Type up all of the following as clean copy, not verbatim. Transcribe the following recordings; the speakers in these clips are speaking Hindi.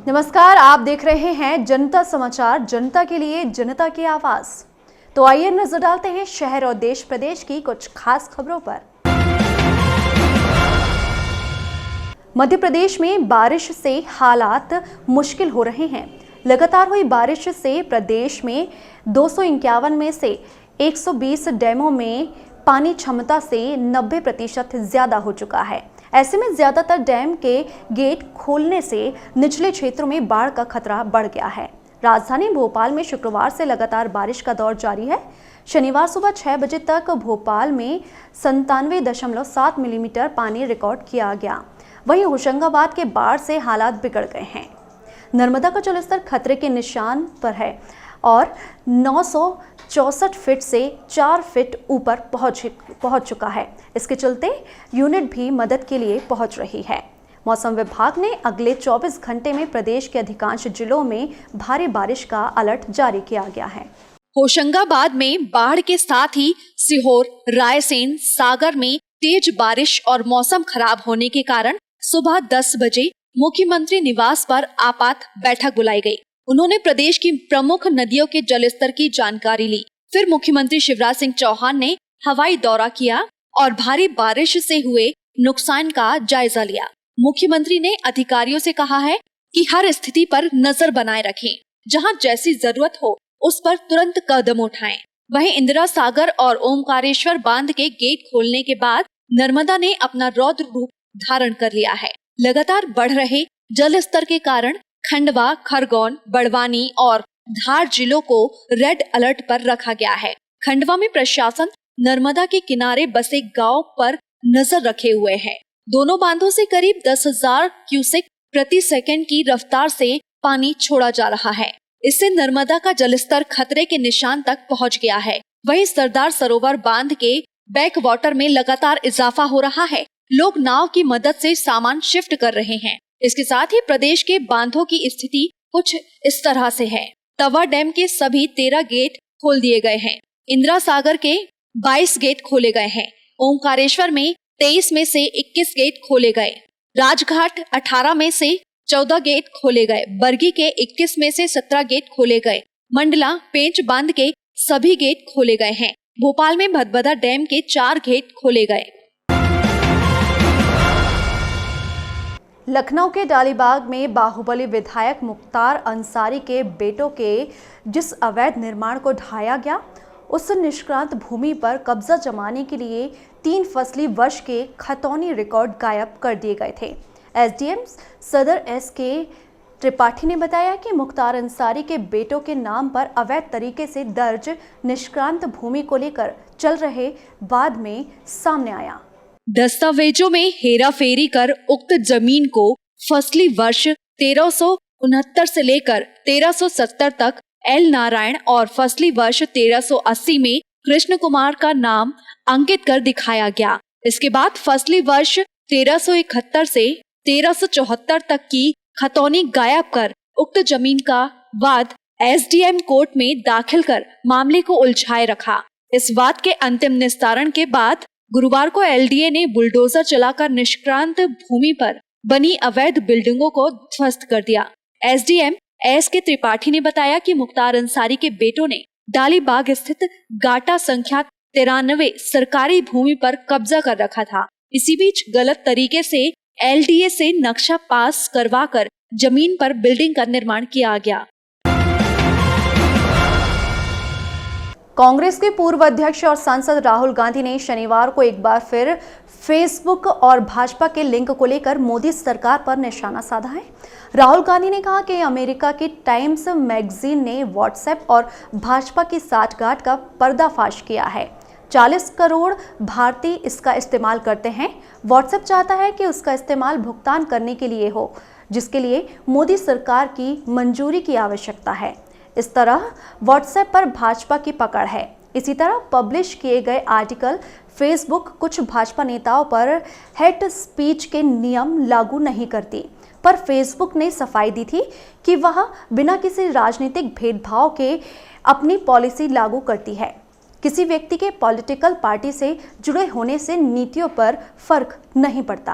नमस्कार, आप देख रहे हैं जनता समाचार, जनता के लिए जनता की आवाज। तो आइए नजर डालते हैं शहर और देश प्रदेश की कुछ खास खबरों पर। मध्य प्रदेश में बारिश से हालात मुश्किल हो रहे हैं। लगातार हुई बारिश से प्रदेश में 251 में से 120 डैमों में पानी क्षमता से 90% ज्यादा हो चुका है। ऐसे में ज्यादातर डैम के गेट खोलने से निचले क्षेत्रों में बाढ़ का खतरा बढ़ गया है। राजधानी भोपाल में शुक्रवार से लगातार बारिश का दौर जारी है। शनिवार सुबह 6 बजे तक भोपाल में 97.7 मिलीमीटर पानी रिकॉर्ड किया गया। वहीं होशंगाबाद के बाढ़ से हालात बिगड़ गए हैं। नर्मदा का जलस्तर खतरे के निशान पर है और 964 फीट से 4 फीट ऊपर पहुंच चुका है। इसके चलते यूनिट भी मदद के लिए पहुंच रही है। मौसम विभाग ने अगले 24 घंटे में प्रदेश के अधिकांश जिलों में भारी बारिश का अलर्ट जारी किया गया है। होशंगाबाद में बाढ़ के साथ ही सीहोर, रायसेन, सागर में तेज बारिश और मौसम खराब होने के कारण सुबह 10 बजे मुख्यमंत्री निवास पर आपात बैठक बुलाई गई। उन्होंने प्रदेश की प्रमुख नदियों के जलस्तर की जानकारी ली। फिर मुख्यमंत्री शिवराज सिंह चौहान ने हवाई दौरा किया और भारी बारिश से हुए नुकसान का जायजा लिया। मुख्यमंत्री ने अधिकारियों से कहा है कि हर स्थिति पर नजर बनाए रखें, जहां जैसी जरूरत हो उस पर तुरंत कदम उठाएं। वहीं इंदिरा सागर और ओमकारेश्वर बांध के गेट खोलने के बाद नर्मदा ने अपना रौद्र रूप धारण कर लिया है। लगातार बढ़ रहे जल स्तर के कारण खंडवा, खरगोन, बड़वानी और धार जिलों को रेड अलर्ट पर रखा गया है। खंडवा में प्रशासन नर्मदा के किनारे बसे गांव पर नजर रखे हुए है। दोनों बांधों से करीब 10,000 क्यूसेक प्रति सेकंड की रफ्तार से पानी छोड़ा जा रहा है। इससे नर्मदा का जलस्तर खतरे के निशान तक पहुंच गया है। वहीं सरदार सरोवर बांध के बैक वाटर में लगातार इजाफा हो रहा है। लोग नाव की मदद से सामान शिफ्ट कर रहे हैं। इसके साथ ही प्रदेश के बांधों की स्थिति कुछ इस तरह से है। तवा डैम के सभी 13 गेट खोल दिए गए हैं। इंदिरा सागर के 22 गेट खोले गए हैं। ओमकारेश्वर में 23 में से 21 गेट खोले गए। राजघाट 18 में से 14 गेट खोले गए। बरगी के 21 में से 17 गेट खोले गए। मंडला, पेंच बांध के सभी गेट खोले गए हैं। भोपाल में भदभदा डैम के 4 गेट खोले गए। लखनऊ के डालीबाग में बाहुबली विधायक मुख्तार अंसारी के बेटों के जिस अवैध निर्माण को ढाया गया, उस निष्क्रांत भूमि पर कब्जा जमाने के लिए 3 फसली वर्ष के खतौनी रिकॉर्ड गायब कर दिए गए थे। एसडीएम सदर एसके त्रिपाठी ने बताया कि मुख्तार अंसारी के बेटों के नाम पर अवैध तरीके से दर्ज निष्क्रांत भूमि को लेकर चल रहे वाद में सामने आया। दस्तावेजों में हेराफेरी कर उक्त जमीन को फसली वर्ष 1369 से लेकर 1370 तक एल नारायण और फसली वर्ष 1380 में कृष्ण कुमार का नाम अंकित कर दिखाया गया। इसके बाद फसली वर्ष 1371 से 1374 तक की खतौनी गायब कर उक्त जमीन का वाद एसडीएम कोर्ट में दाखिल कर मामले को उलझाए रखा। इस वाद के अंतिम निस्तारण के बाद गुरुवार को एलडीए ने बुलडोजर चलाकर निष्क्रांत भूमि पर बनी अवैध बिल्डिंगों को ध्वस्त कर दिया। एसडीएम एसके त्रिपाठी ने बताया कि मुख्तार अंसारी के बेटों ने डालीबाग स्थित गाटा संख्या 93 सरकारी भूमि पर कब्जा कर रखा था। इसी बीच गलत तरीके से एलडीए से नक्शा पास करवाकर जमीन पर बिल्डिंग का निर्माण किया गया। कांग्रेस के पूर्व अध्यक्ष और सांसद राहुल गांधी ने शनिवार को एक बार फिर फेसबुक और भाजपा के लिंक को लेकर मोदी सरकार पर निशाना साधा है। राहुल गांधी ने कहा कि अमेरिका की टाइम्स मैगजीन ने व्हाट्सएप और भाजपा की साठगांठ का पर्दाफाश किया है। 40 करोड़ भारतीय इसका इस्तेमाल करते हैं। व्हाट्सएप चाहता है कि उसका इस्तेमाल भुगतान करने के लिए हो, जिसके लिए मोदी सरकार की मंजूरी की आवश्यकता है। इस तरह व्हाट्सएप पर भाजपा की पकड़ है। इसी तरह पब्लिश किए गए आर्टिकल फेसबुक कुछ भाजपा नेताओं पर हेट स्पीच के नियम लागू नहीं करती, पर फेसबुक ने सफाई दी थी कि वह बिना किसी राजनीतिक भेदभाव के अपनी पॉलिसी लागू करती है। किसी व्यक्ति के पॉलिटिकल पार्टी से जुड़े होने से नीतियों पर फर्क नहीं पड़ता।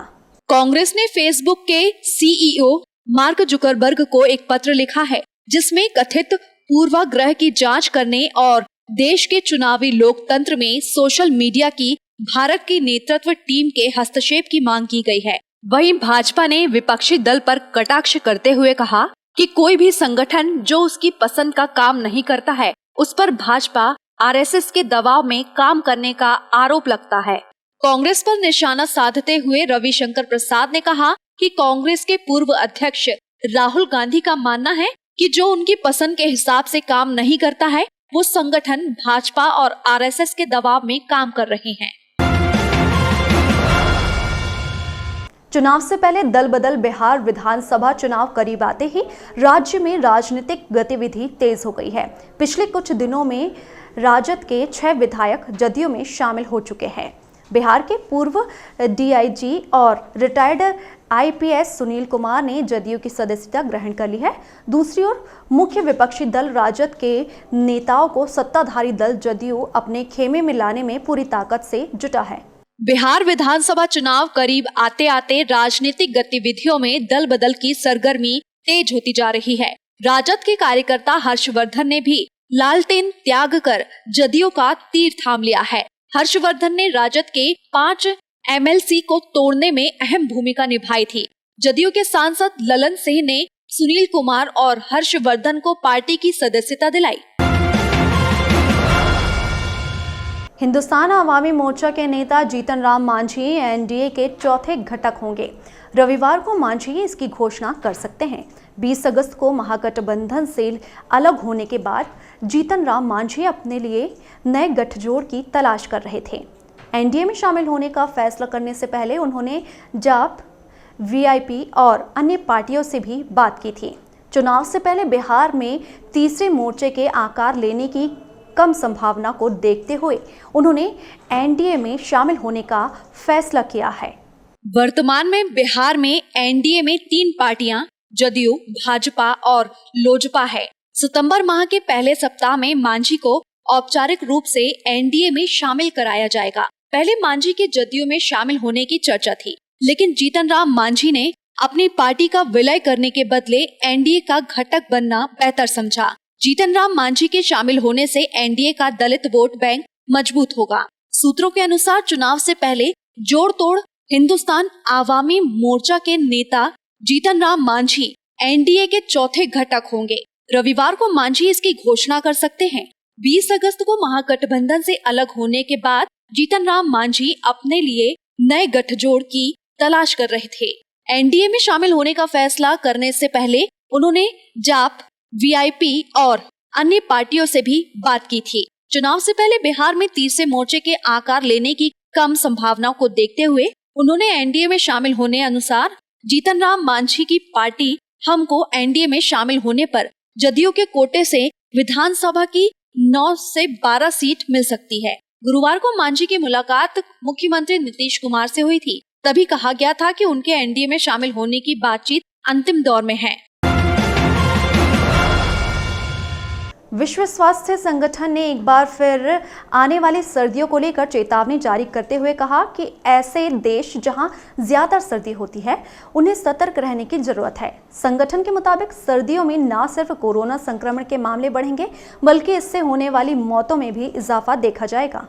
कांग्रेस ने फेसबुक के सीईओ मार्क जुकरबर्ग को एक पत्र लिखा है जिसमें कथित पूर्वाग्रह की जांच करने और देश के चुनावी लोकतंत्र में सोशल मीडिया की भारत की नेतृत्व टीम के हस्तक्षेप की मांग की गई है। वहीं भाजपा ने विपक्षी दल पर कटाक्ष करते हुए कहा कि कोई भी संगठन जो उसकी पसंद का काम नहीं करता है उस पर भाजपा आरएसएस के दबाव में काम करने का आरोप लगता है। कांग्रेस पर निशाना साधते हुए रविशंकर प्रसाद ने कहा कि कांग्रेस के पूर्व अध्यक्ष राहुल गांधी का मानना है कि जो उनकी पसंद के हिसाब से काम नहीं करता है वो संगठन भाजपा और आरएसएस के दबाव में काम कर रहे हैं। चुनाव से पहले दल बदल बिहार विधानसभा चुनाव करीब आते ही राज्य में राजनीतिक गतिविधि तेज हो गई है। पिछले कुछ दिनों में राजद के 6 विधायक जदयू में शामिल हो चुके हैं। बिहार के पूर्व डीआईजी और रिटायर्ड आईपीएस सुनील कुमार ने जदयू की सदस्यता ग्रहण कर ली है। दूसरी ओर मुख्य विपक्षी दल राजद के नेताओं को सत्ताधारी दल जदयू अपने खेमे में लाने में पूरी ताकत से जुटा है। बिहार विधानसभा चुनाव करीब आते आते राजनीतिक गतिविधियों में दल बदल की सरगर्मी तेज होती जा रही है। राजद के कार्यकर्ता हर्षवर्धन ने भी लालटेन त्याग कर जदयू का तीर थाम लिया है। हर्षवर्धन ने राजद के 5 एमएलसी को तोड़ने में अहम भूमिका निभाई थी। जदयू के सांसद ललन सिंह ने सुनील कुमार और हर्षवर्धन को पार्टी की सदस्यता दिलाई। हिंदुस्तान अवामी मोर्चा के नेता जीतन राम मांझी एनडीए के चौथे घटक होंगे। रविवार को मांझी इसकी घोषणा कर सकते हैं। 20 अगस्त को महागठबंधन से अलग होने के बाद जीतन राम मांझी अपने लिए नए गठजोड़ की तलाश कर रहे थे। एनडीए में शामिल होने का फैसला करने से पहले उन्होंने जाप, वीआईपी और अन्य पार्टियों से भी बात की थी। चुनाव से पहले बिहार में तीसरे मोर्चे के आकार लेने की कम संभावना को देखते हुए उन्होंने एनडीए में शामिल होने का फैसला किया है। वर्तमान में बिहार में एनडीए में 3 पार्टियां जदयू, भाजपा और लोजपा है। सितंबर माह के पहले सप्ताह में मांझी को औपचारिक रूप से एनडीए में शामिल कराया जाएगा। पहले मांझी के जदयू में शामिल होने की चर्चा थी, लेकिन जीतन राम मांझी ने अपनी पार्टी का विलय करने के बदले एनडीए का घटक बनना बेहतर समझा। जीतन राम मांझी के शामिल होने से एनडीए का दलित वोट बैंक मजबूत होगा। सूत्रों के अनुसार चुनाव से पहले जोड़ तोड़ हिंदुस्तान आवामी मोर्चा के नेता जीतन राम मांझी एनडीए के चौथे घटक होंगे। रविवार को मांझी इसकी घोषणा कर सकते हैं। 20 अगस्त को महागठबंधन से अलग होने के बाद जीतन राम मांझी अपने लिए नए गठजोड़ की तलाश कर रहे थे। एनडीए में शामिल होने का फैसला करने से पहले उन्होंने जाप, वीआईपी और अन्य पार्टियों से भी बात की थी। चुनाव से पहले बिहार में तीसरे मोर्चे के आकार लेने की कम संभावनाओं को देखते हुए उन्होंने एनडीए में शामिल होने अनुसार जीतन राम मांझी की पार्टी हमको एनडीए में शामिल होने पर जदयू के कोटे से विधानसभा की 9 से 12 सीट मिल सकती है। गुरुवार को मांझी की मुलाकात मुख्यमंत्री नीतीश कुमार से हुई थी। तभी कहा गया था कि उनके एनडीए में शामिल होने की बातचीत अंतिम दौर में है। विश्व स्वास्थ्य संगठन ने एक बार फिर आने वाली सर्दियों को लेकर चेतावनी जारी करते हुए कहा कि ऐसे देश जहां ज्यादा सर्दी होती है उन्हें सतर्क रहने की जरूरत है। संगठन के मुताबिक सर्दियों में न सिर्फ कोरोना संक्रमण के मामले बढ़ेंगे बल्कि इससे होने वाली मौतों में भी इजाफा देखा जाएगा।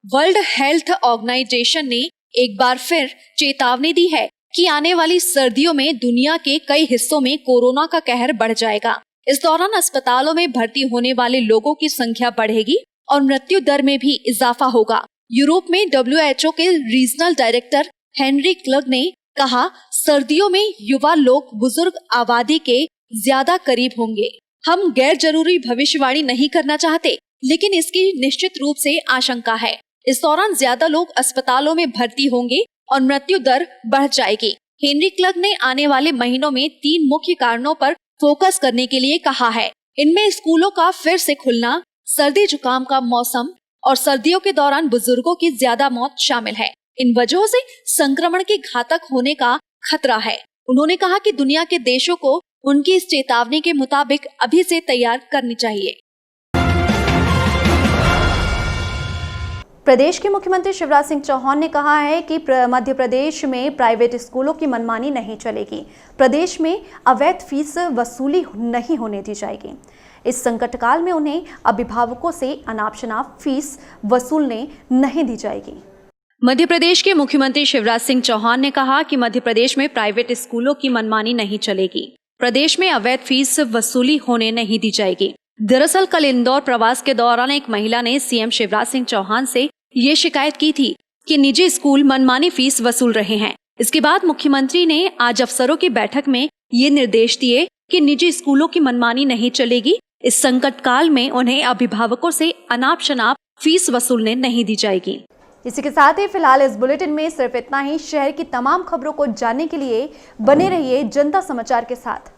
वर्ल्ड हेल्थ ऑर्गेनाइजेशन ने एक बार फिर चेतावनी दी है कि आने वाली सर्दियों में दुनिया के कई हिस्सों में कोरोना का कहर बढ़ जाएगा। इस दौरान अस्पतालों में भर्ती होने वाले लोगों की संख्या बढ़ेगी और मृत्यु दर में भी इजाफा होगा। यूरोप में WHO के रीजनल डायरेक्टर हेनरी क्लग ने कहा, सर्दियों में युवा लोग बुजुर्ग आबादी के ज्यादा करीब होंगे। हम गैर जरूरी भविष्यवाणी नहीं करना चाहते, लेकिन इसकी निश्चित रूप से आशंका है। इस दौरान ज्यादा लोग अस्पतालों में भर्ती होंगे और मृत्यु दर बढ़ जाएगी। हेनरी क्लग ने आने वाले महीनों में 3 मुख्य कारणों पर फोकस करने के लिए कहा है। इनमें स्कूलों का फिर से खुलना, सर्दी जुकाम का मौसम और सर्दियों के दौरान बुजुर्गों की ज्यादा मौत शामिल है। इन वजहों से संक्रमण के घातक होने का खतरा है। उन्होंने कहा कि दुनिया के देशों को उनकी इस चेतावनी के मुताबिक अभी से तैयार करनी चाहिए। प्रदेश के मुख्यमंत्री शिवराज सिंह चौहान ने कहा है कि मध्य प्रदेश में प्राइवेट स्कूलों की मनमानी नहीं चलेगी। प्रदेश में अवैध फीस वसूली नहीं होने दी जाएगी। इस संकट काल में उन्हें अभिभावकों से अनाप शनाप फीस वसूलने नहीं दी जाएगी। मध्य प्रदेश के मुख्यमंत्री शिवराज सिंह चौहान ने कहा कि मध्य प्रदेश में प्राइवेट स्कूलों की मनमानी नहीं चलेगी। प्रदेश में अवैध फीस वसूली होने नहीं दी जाएगी। दरअसल कल इंदौर प्रवास के दौरान एक महिला ने सीएम शिवराज सिंह चौहान से ये शिकायत की थी कि निजी स्कूल मनमानी फीस वसूल रहे हैं। इसके बाद मुख्यमंत्री ने आज अफसरों की बैठक में ये निर्देश दिए कि निजी स्कूलों की मनमानी नहीं चलेगी। इस संकट काल में उन्हें अभिभावकों से अनाप शनाप फीस वसूलने नहीं दी जाएगी। इसी के साथ ही फिलहाल इस बुलेटिन में सिर्फ इतना ही। शहर की तमाम खबरों को जानने के लिए बने रहिए जनता समाचार के साथ।